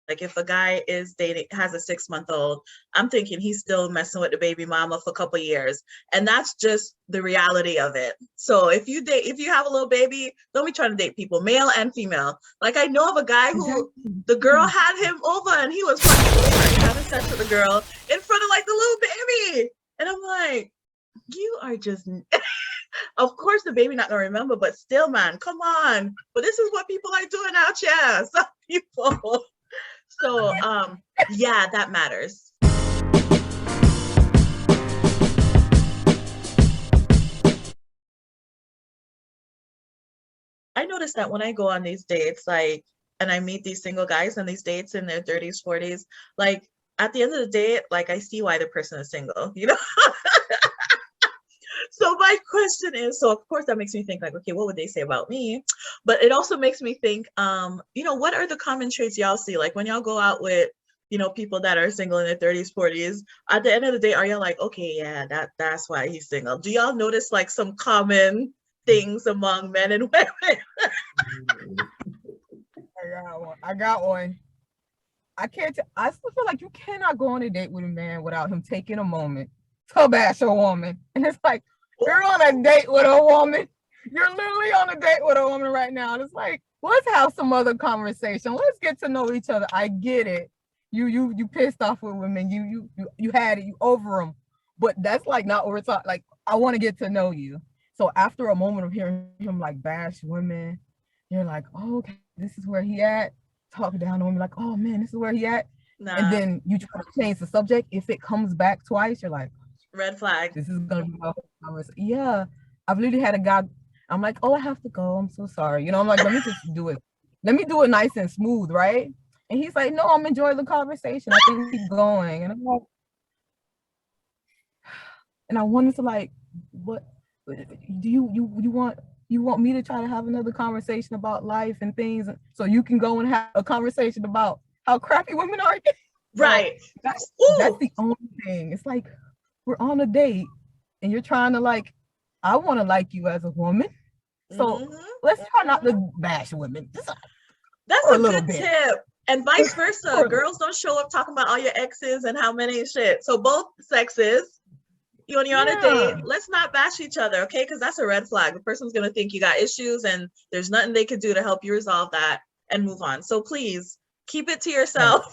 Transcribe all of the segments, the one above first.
Like if a guy is dating, has a 6-month-old, I'm thinking he's still messing with the baby mama for a couple of years. And that's just the reality of it. So if you have a little baby, don't be trying to date people, male and female. Like I know of a guy who the girl had him over and he was fucking having sex with the girl in front of like the little baby. And I'm like, you are just of course the baby not gonna remember, but still, man, come on. But this is what people are doing out here. Some people. So yeah, that matters. I noticed that when I go on these dates, like, and I meet these single guys on these dates in their 30s, 40s, like at the end of the day, like I see why the person is single, you know? So my question is, so of course that makes me think like, okay, what would they say about me? But it also makes me think, what are the common traits y'all see? Like when y'all go out with, people that are single in their 30s, 40s, at the end of the day, are y'all like, okay, yeah, that's why he's single? Do y'all notice like some common things among men and women? I got one. I still feel like you cannot go on a date with a man without him taking a moment to bash a woman. And it's like, you're on a date with a woman. You're literally on a date with a woman right now. And it's like, let's have some other conversation. Let's get to know each other. I get it. You pissed off with women. You had it. You over them. But that's like not what we're talking. Like, I want to get to know you. So after a moment of hearing him like bash women, you're like, oh, okay, this is where he at. Talk down to women like, oh man, this is where he at. Nah. And then you try to change the subject. If it comes back twice, you're like, red flag. This is gonna be yeah. I've literally had a guy. I'm like, oh, I have to go. I'm so sorry. I'm like, let me just do it. Let me do it nice and smooth, right? And he's like, no, I'm enjoying the conversation. I think we keep going. And I'm like, and I wanted to like, what do you want me to try to have another conversation about life and things, so you can go and have a conversation about how crappy women are? Right. So that's the only thing. It's like, we're on a date and you're trying to like, I want to like you as a woman. So let's try not to bash women. That's a good tip. And vice versa. Girls don't show up talking about all your exes and how many shit. So both sexes, when you're on a date, let's not bash each other, okay? Because that's a red flag. The person's going to think you got issues and there's nothing they can do to help you resolve that and move on. So please keep it to yourself.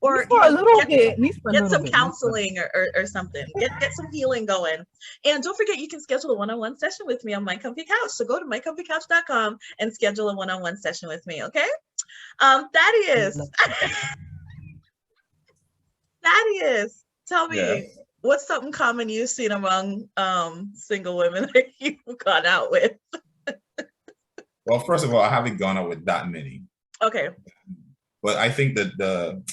Or for a little bit, get some counseling or something. Get some healing going. And don't forget, you can schedule a one-on-one session with me on My Comfy Couch. So go to mycomfycouch.com and schedule a one-on-one session with me, okay? Thaddeus, tell me, what's something common you've seen among single women that you've gone out with? Well, first of all, I haven't gone out with that many. Okay. But I think that the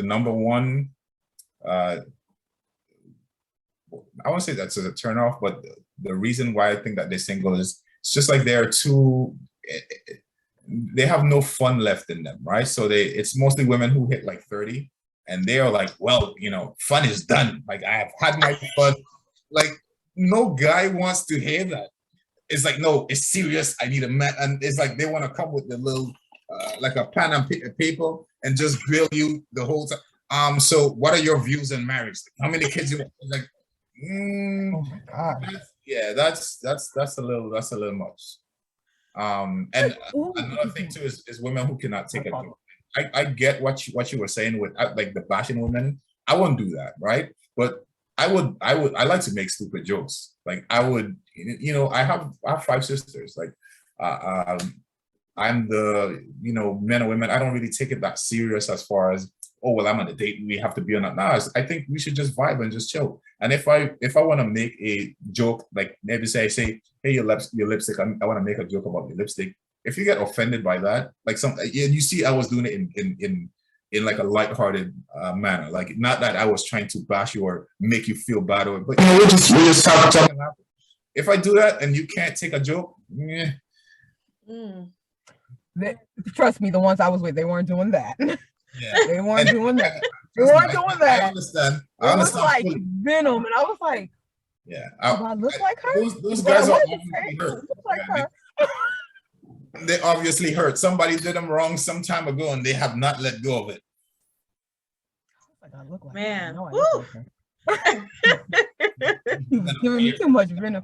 number one, I won't say that's a turn off, but the reason why I think that they're single is it's just like they have no fun left in them, right? So it's mostly women who hit like 30 and they are like, well, fun is done. Like, I have had my fun. Like, no guy wants to hear that. It's like, no, it's serious. I need a man. And it's like, they want to come with the little, like a pen and paper and just grill you the whole time. So what are your views on marriage? How many kids you want? Like, oh my God. That's a little much. And another thing too is women who cannot take a joke. I get what you were saying with like the bashing women. I wouldn't do that, right? But I like to make stupid jokes. Like I would, I have 5 sisters. Like I'm the, men and women, I don't really take it that serious as far as, oh, well, I'm on a date, we have to be on that. No, I think we should just vibe and just chill. And if I want to make a joke, like maybe say, hey, your lipstick, I want to make a joke about your lipstick. If you get offended by that, like you see, I was doing it in like a lighthearted manner. Like, not that I was trying to bash you or make you feel bad, but we just talk. If I do that and you can't take a joke, trust me, the ones I was with, they weren't doing that. Yeah. They weren't doing that. They weren't doing that. I understand. It was like venom, and I was like, yeah. Do I look like her? Those guys are hurt. Look like her. They obviously hurt. Somebody did them wrong some time ago, and they have not let go of it. Like I look like Man, no, I woo. look like her. He was giving me too much venom.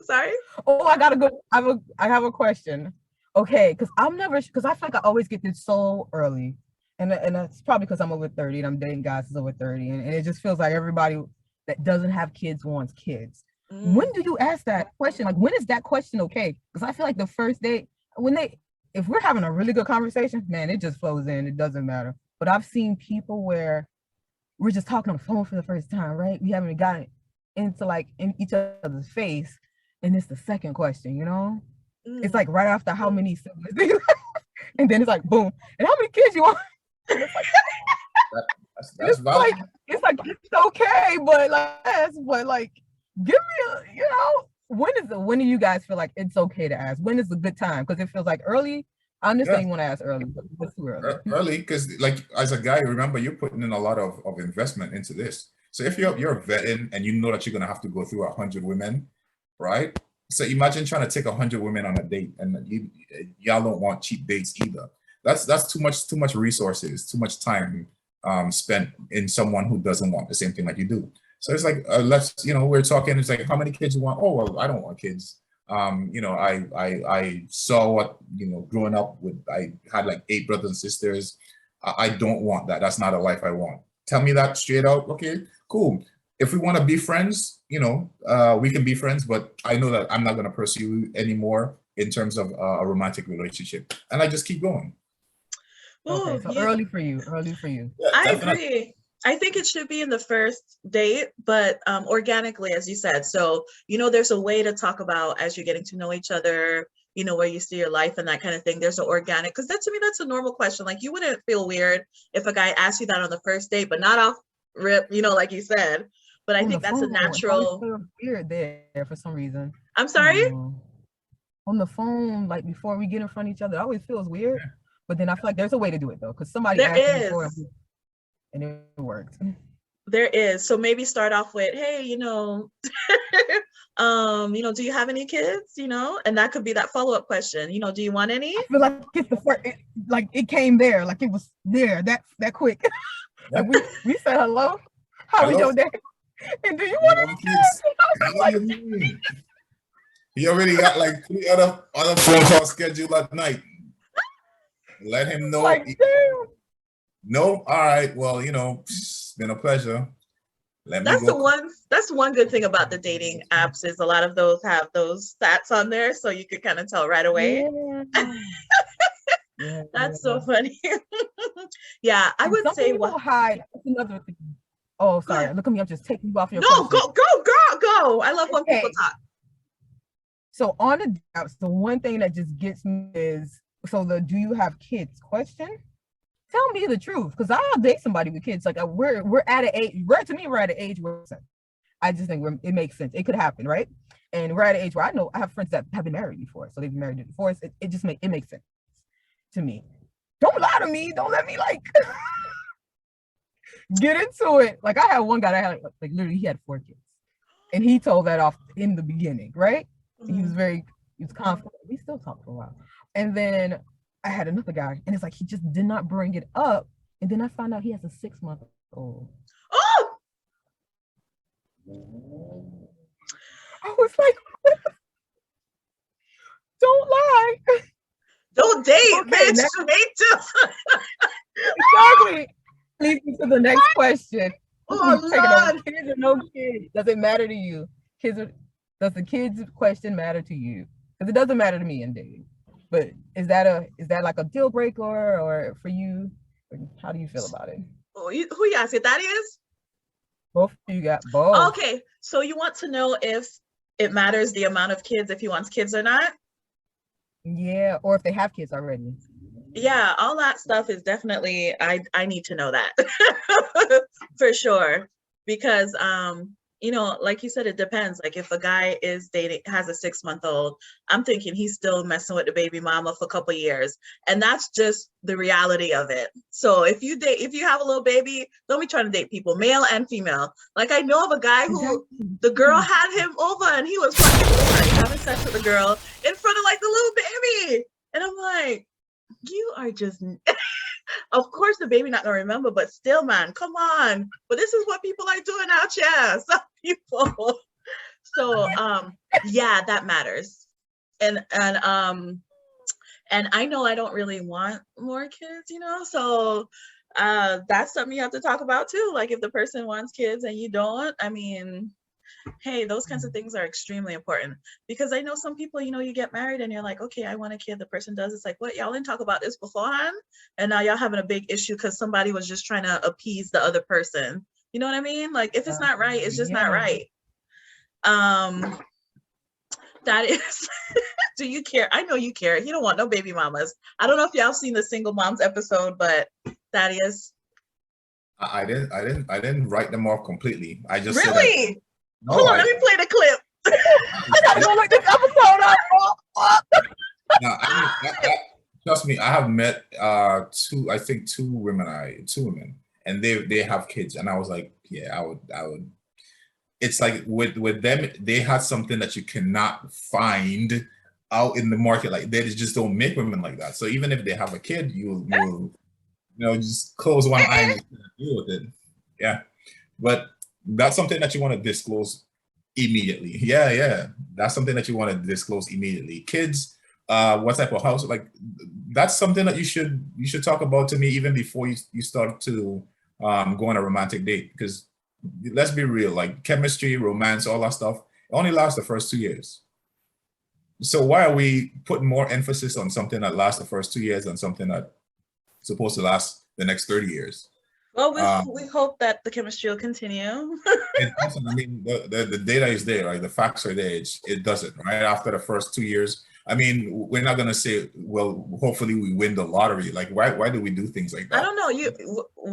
Sorry. Oh, I gotta go. I have a question. Okay, because because I feel like I always get this so early, and that's probably because I'm over 30 and I'm dating guys who's over 30, and it just feels like everybody that doesn't have kids wants kids. When do you ask that question? Like, when is that question okay? Because I feel like the first date, if we're having a really good conversation, man, it just flows in. It doesn't matter. But I've seen people where we're just talking on the phone for the first time, right? We haven't gotten into like in each other's face, and it's the second question, you know? It's like right after how many siblings, and then it's like boom, and how many kids you want? And it's like, That's valid. it's like it's okay, but like give me when do you guys feel like it's okay to ask? When is a good time? Because it feels like early. I understand you want to ask early, but it's too early. Early, because like as a guy, remember you're putting in a lot of investment into this. So if you're vetting and you know that you're gonna have to go through 100 women, right? So imagine trying to take 100 women on a date, and y'all don't want cheap dates either. That's too much resources, too much time spent in someone who doesn't want the same thing like you do. So it's like we're talking. It's like, how many kids you want? Oh well, I don't want kids. I saw what growing up with. I had like 8 brothers and sisters. I don't want that. That's not a life I want. Tell me that straight out. Okay, cool. If we want to be friends, we can be friends, but I know that I'm not going to pursue you anymore in terms of a romantic relationship. And I just keep going. Okay, so early for you. Yeah, I agree. I think it should be in the first date, but organically, as you said. So, there's a way to talk about as you're getting to know each other, where you see your life and that kind of thing. There's an organic, because to me, that's a normal question. Like, you wouldn't feel weird if a guy asked you that on the first date, but not off rip, like you said. But I think that's a natural. Weird there for some reason. I'm sorry? On the phone, like before we get in front of each other, it always feels weird. But then I feel like there's a way to do it though, because somebody there asked me is. before and it worked. There is. So maybe start off with, hey, do you have any kids? And that could be that follow-up question. Do you want any? I feel like it's the first, like it came there, like it was there that quick. Like we said hello. How was your day? And do you want any kids? He already got like 3 other phone calls scheduled that night. Let him know. Like, damn. No, all right. Well, it's been a pleasure. That's one good thing about the dating apps is a lot of those have those stats on there, so you could kind of tell right away. Yeah. That's so funny. Yeah, I would say what hide. That's another thing. Oh, sorry. Look at me. I'm just taking you off your. No, go, girl, go. I love when people talk. So on the apps, the one thing that just gets me is do you have kids question? Tell me the truth, because I'll date somebody with kids. Like we're at an age. We're at an age where I just think it makes sense. It could happen, right? And we're at an age where I have friends that have been married before, so they've been married and divorced. It makes sense to me. Don't lie to me. Don't let me get into it. Like I had one guy that had like literally he had 4 kids, and he told that off in the beginning, right? Mm-hmm. He was confident. We still talked for a while, and then I had another guy, and it's like he just did not bring it up, and then I found out he has a 6-month-old. Oh! I was like, don't lie. Don't date, bitch. Exactly. Leads me to the next question. Oh, Lord. Kids or no kids? Does it matter to you? Does the kids question matter to you? Because it doesn't matter to me in dating. But is that like a deal breaker or for you? How do you feel about it? Who you asking? That is? Both of you got both. Okay, so you want to know if it matters the amount of kids, if he wants kids or not? Yeah, or if they have kids already. Yeah, all that stuff is definitely, I need to know that for sure. Because like you said, it depends. Like if a guy is dating, has a 6 month old, I'm thinking he's still messing with the baby mama for a couple years. And that's just the reality of it. So if you have a little baby, don't be trying to date people, male and female. Like I know of a guy who the girl had him over and he was fucking having sex with the girl in front of like the little baby. And I'm like, you are just of course the baby not gonna remember, but still, man, come on. But this is what people are doing out here. Some people. So yeah, that matters. And I know I don't really want more kids, so that's something you have to talk about too. Like if the person wants kids and you don't, I mean, hey, those kinds of things are extremely important, because I know some people, you get married and you're like, okay, I want a kid. The person does. It's like, what? Y'all didn't talk about this beforehand, and now y'all having a big issue because somebody was just trying to appease the other person. You know what I mean? Like if it's not right, it's just not right. That is. Do you care? I know you care. You don't want no baby mamas. I don't know if y'all seen the Single Moms episode, but Thaddeus. I didn't write them off completely. I just really. No, hold on, let me play the clip. I gotta go look this episode up. Trust me, I have met two women, and they have kids, and I was like, yeah, I would. It's like with them, they had something that you cannot find out in the market. Like they just don't make women like that. So even if they have a kid, you just close one eye and deal with it. Yeah, but that's something that you want to disclose immediately. Yeah. That's something that you want to disclose immediately. Kids, what type of house? Like that's something that you should talk about to me even before you start to go on a romantic date. Because let's be real, like chemistry, romance, all that stuff, it only lasts the first 2 years. So why are we putting more emphasis on something that lasts the first 2 years than something that's supposed to last the next 30 years? Well, we hope that the chemistry will continue. It doesn't. I mean, the data is there, right? The facts are there. It doesn't, right? After the first 2 years, I mean, we're not gonna say, well, hopefully we win the lottery. Like, why do we do things like that? I don't know.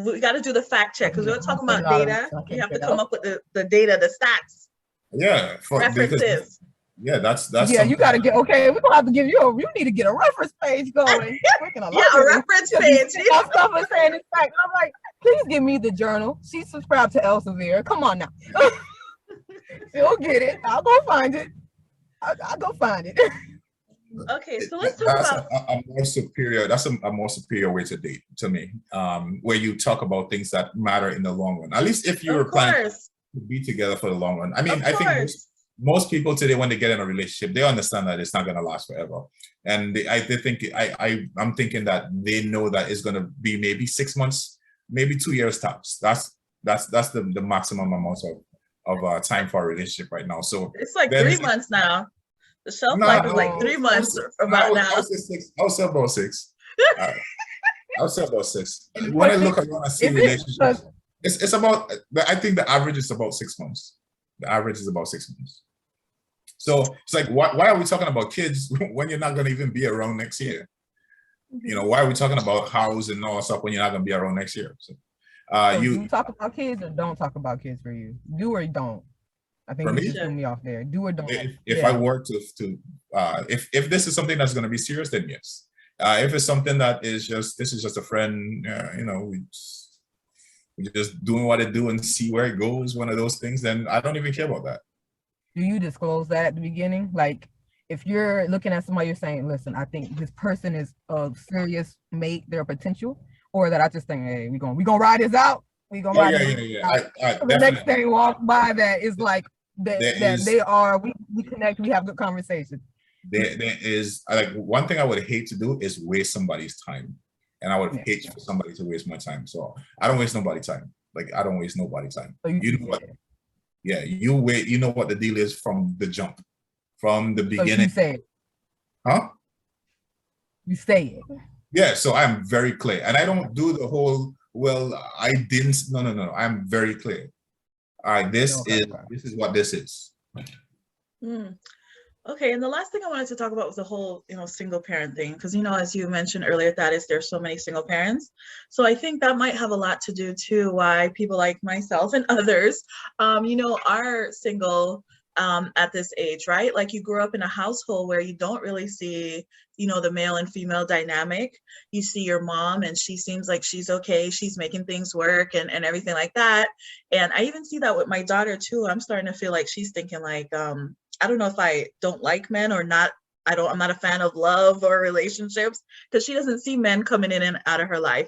We got to do the fact check because we're talking about data. You have to come up with the data, the stats. Yeah, references. That's yeah. You got to get okay. We're gonna have to give you you need to get a reference page going. A reference page. Stuff is saying it's fact. I'm like, please give me the journal. She's subscribed to Elsevier. Come on now. She'll get it. I'll go find it. I'll go find it. Okay, so let's talk about a more superior. That's a more superier way to date to me, where you talk about things that matter in the long run. At least if you're planning to be together for the long run. I mean, I think most people today, when they get in a relationship, they understand that it's not going to last forever, and I'm thinking that they know that it's going to be maybe 6 months, maybe 2 years tops. That's the maximum amount of time for a relationship right now. So it's like 3 months now. The shelf life is like 3 months about now. I'll say about 6. I'll say about 6. When I look around, I see relationships. It's about. I think the average is about 6 months. The average is about 6 months. So it's like, why are we talking about kids when you're not going to even be around next year? Why are we talking about house and all that stuff when you're not going to be around next year? So, you talk about kids or don't talk about kids for you? Do or don't? I think you should me off there. Do or don't. If I were to if this is something that's going to be serious, then yes. If it's something that is this is just a friend, we're just doing what it do and see where it goes, one of those things, then I don't even care about that. Do you disclose that at the beginning? Like if you're looking at somebody, you're saying, listen, I think this person is a serious mate, their potential, or that I just think, hey, we gonna ride this out. We gonna ride this out. The next thing walk by that is like we connect, we have good conversation. There is like one thing I would hate to do is waste somebody's time. And I would hate for somebody to waste my time. So I don't waste nobody's time. Like I don't waste nobody's time. So you know what? Yeah, you wait. You know what the deal is from the jump, from the beginning. So you say it. Huh? You say it. Yeah. So I'm very clear, and I don't do the whole. Well, I didn't. No. I'm very clear. All right. This is what this is. Okay, and the last thing I wanted to talk about was the whole, single parent thing, because as you mentioned earlier, that is there's so many single parents. So I think that might have a lot to do too why people like myself and others, are single at this age, right? Like you grew up in a household where you don't really see, the male and female dynamic. You see your mom and she seems like she's okay, she's making things work and everything like that. And I even see that with my daughter too. I'm starting to feel like she's thinking like, I don't know if I don't like men or not. I'm not a fan of love or relationships because she doesn't see men coming in and out of her life,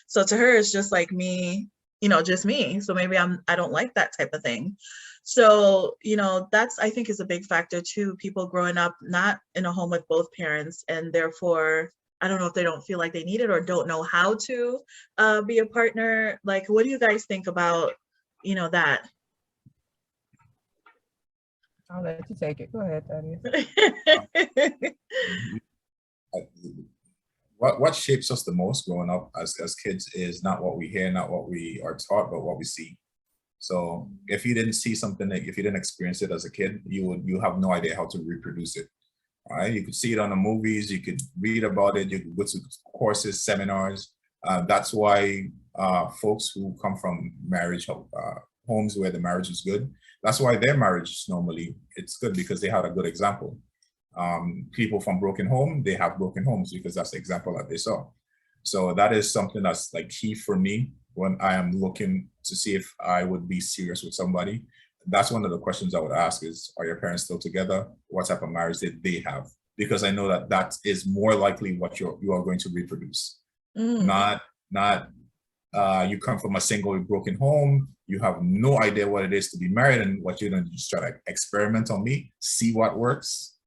So to her, it's just like me, just me. So maybe I don't like that type of thing. So, that's, I think, is a big factor too. People growing up not in a home with both parents, and therefore, I don't know if they don't feel like they need it or don't know how to be a partner. Like, what do you guys think about, that? I'll let you take it. Go ahead, Thaddeus. What shapes us the most growing up as kids is not what we hear, not what we are taught, but what we see. So if you didn't see something, if you didn't experience it as a kid, you have no idea how to reproduce it. All right, you could see it on the movies, you could read about it, you could go to courses, seminars. That's why folks who come from marriage homes where the marriage is good, that's why their marriage normally it's good because they had a good example. People from broken home, they have broken homes because that's the example that they saw. So that is something that's like key for me when I am looking to see if I would be serious with somebody. That's one of the questions I would ask is, are your parents still together? What type of marriage did they have? Because I know that that is more likely what you are going to reproduce. Not you come from a single broken home, you have no idea what it is to be married, and what you're going to just try to experiment on me, see what works.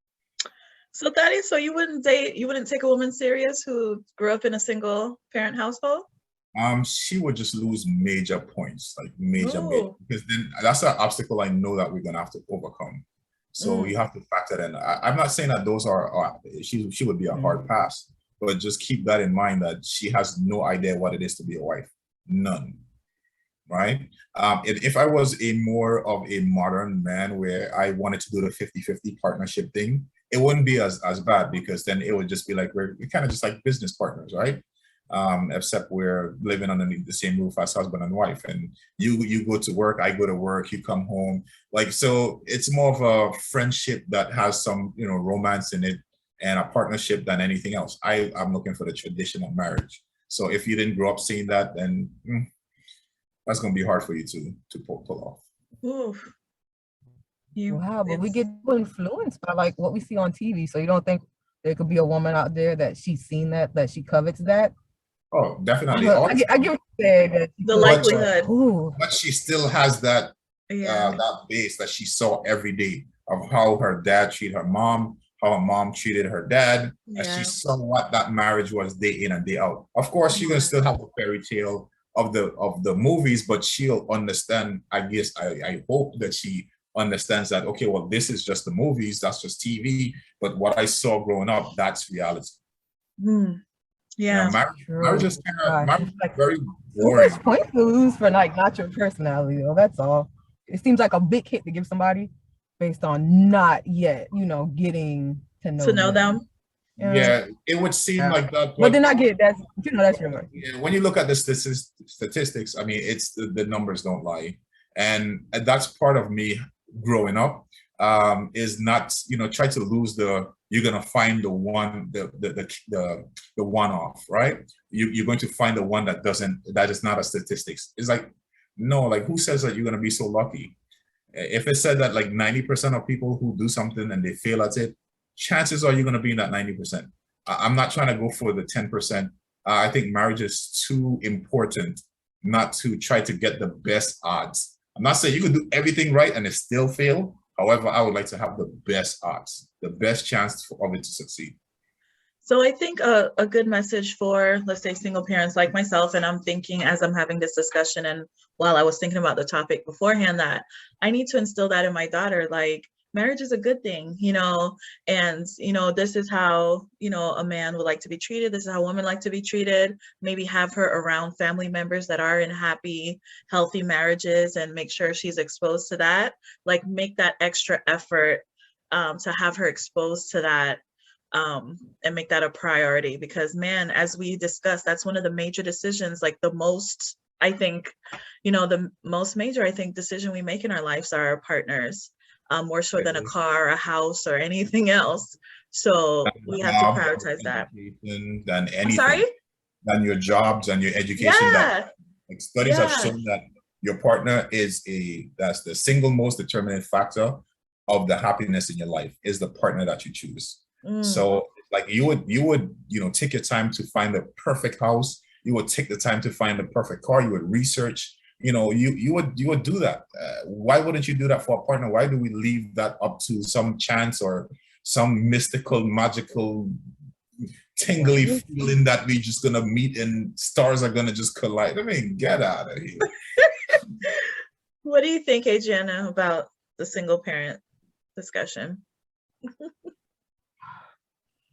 So Thaddeus, so you wouldn't take a woman serious who grew up in a single parent household? She would just lose major points, like major, because then that's an obstacle I know that we're gonna have to overcome. So you have to factor that in. I'm not saying that those are she would be a hard pass, but just keep that in mind that she has no idea what it is to be a wife, none. Right? If I was a more of a modern man where I wanted to do the 50-50 partnership thing, it wouldn't be as bad because then it would just be like we're kind of just like business partners, right? Except we're living underneath the same roof as husband and wife, and you go to work, I go to work, you come home, like, so it's more of a friendship that has some romance in it and a partnership than anything else. I'm looking for the traditional marriage. So if you didn't grow up seeing that, then that's going to be hard for you to pull off. Oof. Wow, but we get influenced by like what we see on TV. So you don't think there could be a woman out there that she's seen that she covets that? Oh, definitely. I get what you said. The likelihood. But she still has that that base that she saw every day of how her dad treated her mom, how her mom treated her dad, and she saw what that marriage was day in and day out. Of course, she's gonna still have the fairy tale of the movies, but she'll understand. I guess I hope that she understands that, okay, well, this is just the movies, that's just TV, but what I saw growing up, that's reality. Yeah, marriage is kind of very boring. Too much point to lose for like not your personality, though. That's all. It seems like a big hit to give somebody based on not yet, getting to know them. Yeah, it would seem like that. But then I get that's that's your word. Yeah, when you look at the statistics, I mean, it's the numbers don't lie, and that's part of me growing up. Is not try to lose you're gonna find the one the one-off, right? You're going to find the one that is not a statistics. It's like, no, like, who says that you're gonna be so lucky? If it said that like 90% of people who do something and they fail at it, chances are you're gonna be in that 90%. I'm not trying to go for the 10%. I think marriage is too important not to try to get the best odds. I'm not saying you can do everything right and it still fail. However, I would like to have the best odds, the best chance of it to succeed. So I think a good message for, let's say, single parents like myself, and I'm thinking as I'm having this discussion and while I was thinking about the topic beforehand, that I need to instill that in my daughter, like, marriage is a good thing, and, this is how, a man would like to be treated. This is how women like to be treated. Maybe have her around family members that are in happy, healthy marriages and make sure she's exposed to that. Like, make that extra effort to have her exposed to that, and make that a priority, because man, as we discussed, that's one of the major decisions, like the most, I think, the most major, I think, decision we make in our lives are our partners, more so than a car, a house, or anything else. So we have to prioritize that. Than anything. I'm sorry? Than your jobs and your education. Yeah. Like studies have shown that your partner that's the single most determining factor of the happiness in your life, is the partner that you choose. So like you would take your time to find the perfect house. You would take the time to find the perfect car. You would research. You would do that. Why wouldn't you do that for a partner? Why do we leave that up to some chance or some mystical, magical, tingly feeling that we just gonna meet and stars are gonna just collide? I mean, get out of here. What do you think, Adriana, about the single parent discussion?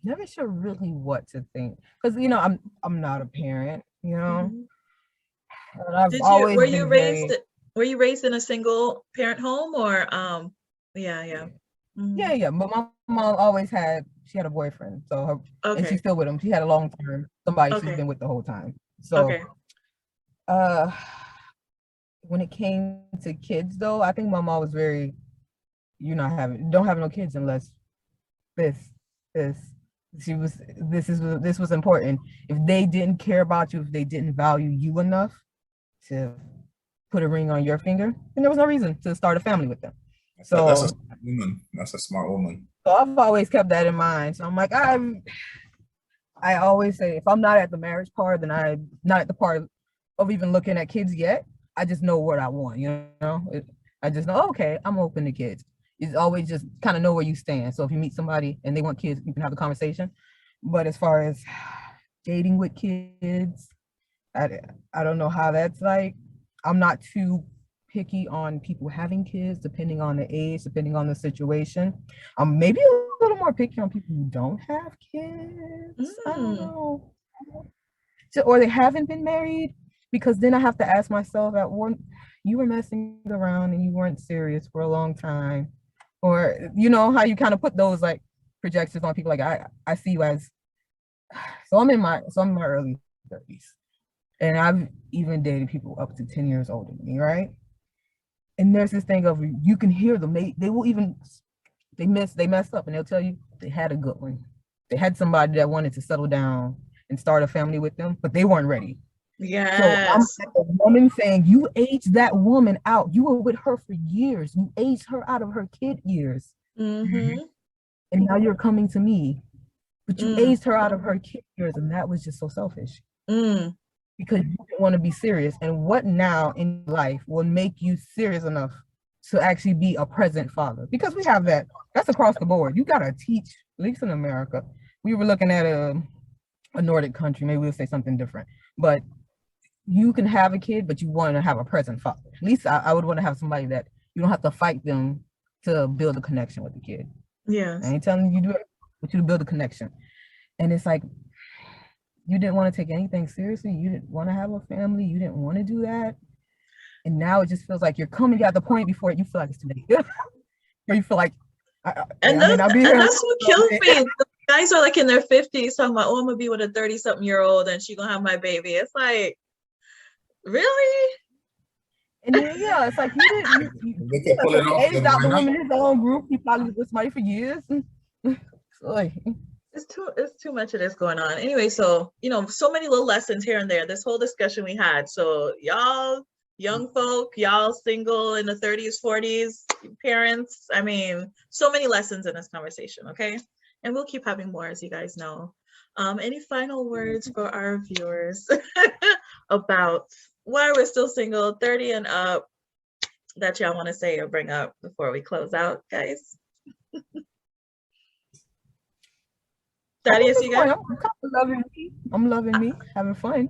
Never sure really what to think, because I'm not a parent, Mhm. But I've always were been you raised were you raised in a single parent home, or yeah. Mhm. Yeah, but my mom always had a boyfriend, so and she's still with him. She had a long term somebody she's been with the whole time. So when it came to kids though, I think my mom was very, don't have no kids unless this was important. If they didn't care about you, if they didn't value you enough to put a ring on your finger, then there was no reason to start a family with them. So that's a smart woman. That's a smart woman. So I've always kept that in mind. So I'm like, I always say, if I'm not at the marriage part, then I'm not at the part of even looking at kids yet. I just know what I want, I just know, okay, I'm open to kids. It's always just kind of know where you stand. So if you meet somebody and they want kids, you can have a conversation. But as far as dating with kids, I don't know how that's like. I'm not too picky on people having kids, depending on the age, depending on the situation. I'm maybe a little more picky on people who don't have kids. I don't know. Or they haven't been married, because then I have to ask myself, you were messing around and you weren't serious for a long time. Or how you kind of put those like projections on people, like I see you as, so I'm in my early 30s. And I've even dated people up to 10 years older than me, right? And there's this thing of, you can hear them. They will even, they messed up and they'll tell you they had a good one. They had somebody that wanted to settle down and start a family with them, but they weren't ready. Yes. So I'm a woman saying, you aged that woman out. You were with her for years. You aged her out of her kid years. Mm-hmm. And now you're coming to me, but you aged her out of her kid years. And that was just so selfish. Because you didn't want to be serious. And what now in life will make you serious enough to actually be a present father? Because we have that's across the board. You got to teach, at least in America. We were looking at a Nordic country, maybe we'll say something different, but you can have a kid, but you want to have a present father. At least I would want to have somebody that you don't have to fight them to build a connection with the kid. Yes. I ain't telling you to do it, but you to build a connection. And it's like, you didn't want to take anything seriously. You didn't want to have a family. You didn't want to do that. And now it just feels like you're coming at the point before you feel like it's too late. Where you feel like, and that's what kills me. The guys are like in their 50s talking about, I'm gonna be with a 30-something-year-old and she's gonna have my baby. It's like, really? And then, yeah, it's like you aged out the woman in his own group. He probably was with somebody for years. Like, it's too much of this going on. Anyway, so so many little lessons here and there. This whole discussion we had. So y'all young folk, y'all single in the 30s, 40s, parents. I mean, so many lessons in this conversation, okay? And we'll keep having more, as you guys know. Any final words for our viewers about why we're still single, 30 and up, that y'all want to say or bring up before we close out, guys? Thaddeus, you guys? I'm loving me, having fun.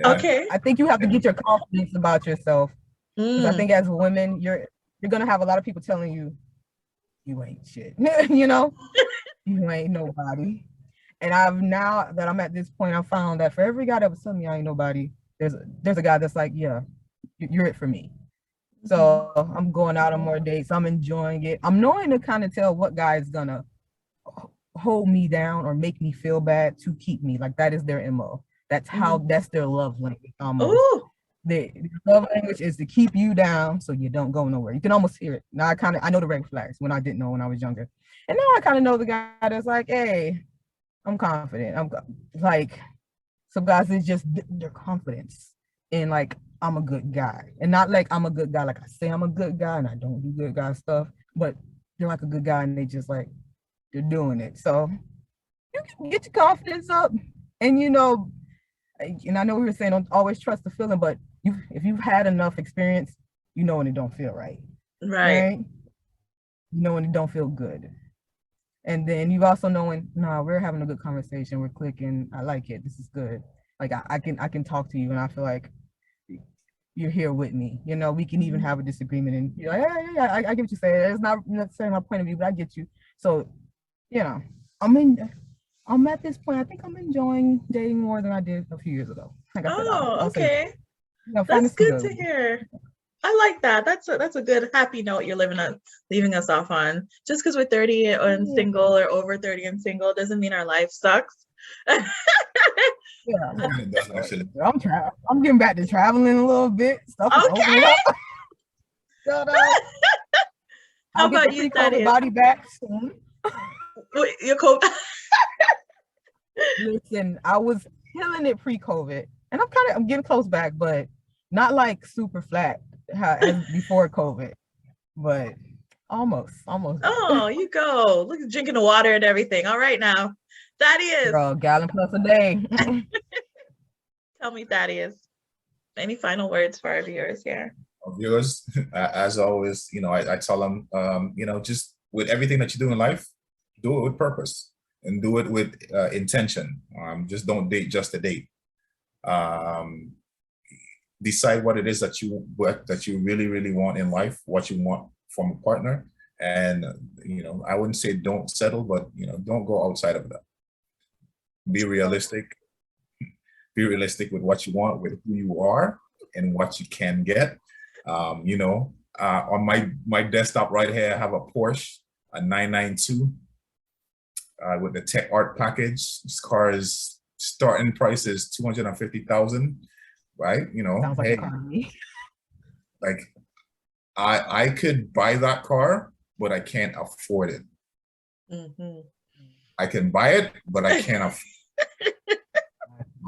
Okay. I think you have to get your confidence about yourself. Because I think as women, you're gonna have a lot of people telling you, you ain't shit. You ain't nobody. And now that I'm at this point, I found that for every guy that was telling me I ain't nobody, there's a guy that's like, yeah, you're it for me. So I'm going out on more dates. I'm enjoying it. I'm knowing to kind of tell what guy is gonna hold me down or make me feel bad to keep me. Like that is their MO. That's how that's their love language almost. Oh, The love language is to keep you down so you don't go nowhere. You can almost hear it. Now I know the red flags when I didn't know when I was younger. And now I kind of know the guy that's like, hey, I'm confident. I'm like, some guys, it's just their confidence in like, I'm a good guy. And not like I'm a good guy, like I say I'm a good guy and I don't do good guy stuff, but they're like a good guy and they just like, they're doing it. So you can get your confidence up. And and I know we were saying don't always trust the feeling, but if you've had enough experience, you know when it don't feel right. right. You know when it don't feel good. And then you also know when, no, we're having a good conversation, we're clicking, I like it, this is good. Like I can talk to you and I feel like you're here with me. We can even have a disagreement and you're like, yeah, I get what you're saying. It's not necessarily my point of view, but I get you. So, I'm at this point, I think I'm enjoying dating more than I did a few years ago. Like I said, Oh, I'll say, okay. That's good to hear. I like that. That's a good happy note you're leaving us off on. Just because we're 30 and single or over 30 and single doesn't mean our life sucks. Yeah, It does actually. I'm getting back to traveling a little bit. Stuff is Okay. opening up. Shut up. How I'll get about the you, pre-COVID Thaddeus? body back soon. Wait, your coat. Listen, I was killing it pre-COVID, and I'm getting close back, but not like super flat as before COVID, but almost. Oh, you go. Look at drinking the water and everything. All right now. Thaddeus. Girl, gallon plus a day. Tell me, Thaddeus. Any final words for our viewers here? Viewers, as always, I tell them, just with everything that you do in life, do it with purpose and do it with intention. Just don't date just to date. Decide what it is that you really, really want in life, what you want from a partner. And, I wouldn't say don't settle, but, don't go outside of that. Be realistic. Be realistic with what you want, with who you are, and what you can get. On my desktop right here, I have a Porsche, a 992, with the tech art package. This car's starting price is $250,000, right? Sounds like hey, a car to me. like I could buy that car, but I can't afford it. Mm-hmm. I can buy it, but I can't afford it.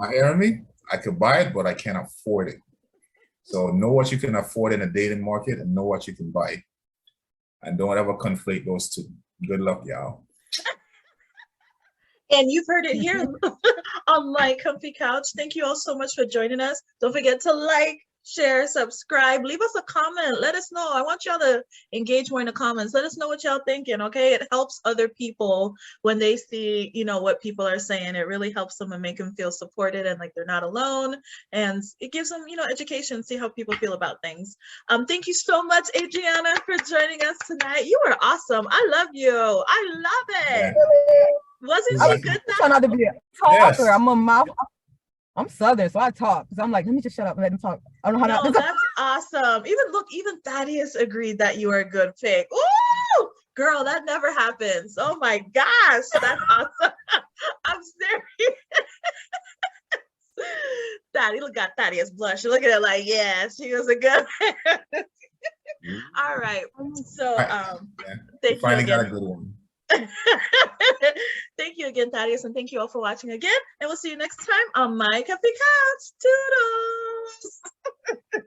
You hear me? I could buy it, but I can't afford it. So know what you can afford in a dating market and know what you can buy. And don't ever conflate those two. Good luck, y'all. And you've heard it here on My Comfy Couch. Thank you all so much for joining us. Don't forget to like, share, subscribe, leave us a comment. Let us know. I want y'all to engage more in the comments. Let us know what y'all thinking, okay? It helps other people when they see, what people are saying. It really helps them and make them feel supported and like they're not alone. And it gives them, education, see how people feel about things. Thank you so much, Adriana, for joining us tonight. You were awesome. I love you. I love it. Yeah. Wasn't she good? I'm trying not to be a talker. Yes. I'm Southern, so I talk. So I'm like, let me just shut up and let him talk. I don't know how No, to. that's awesome. Even Thaddeus agreed that you were a good pick. Ooh, girl, that never happens. Oh my gosh, that's awesome. I'm serious. Look at Thaddeus blush. Look at it like, yeah, she was a good. All right. So, thank you finally got a again. good one. Thank you again, Thaddeus, and thank you all for watching again. And we'll see you next time on My Comfy Couch. Toodles.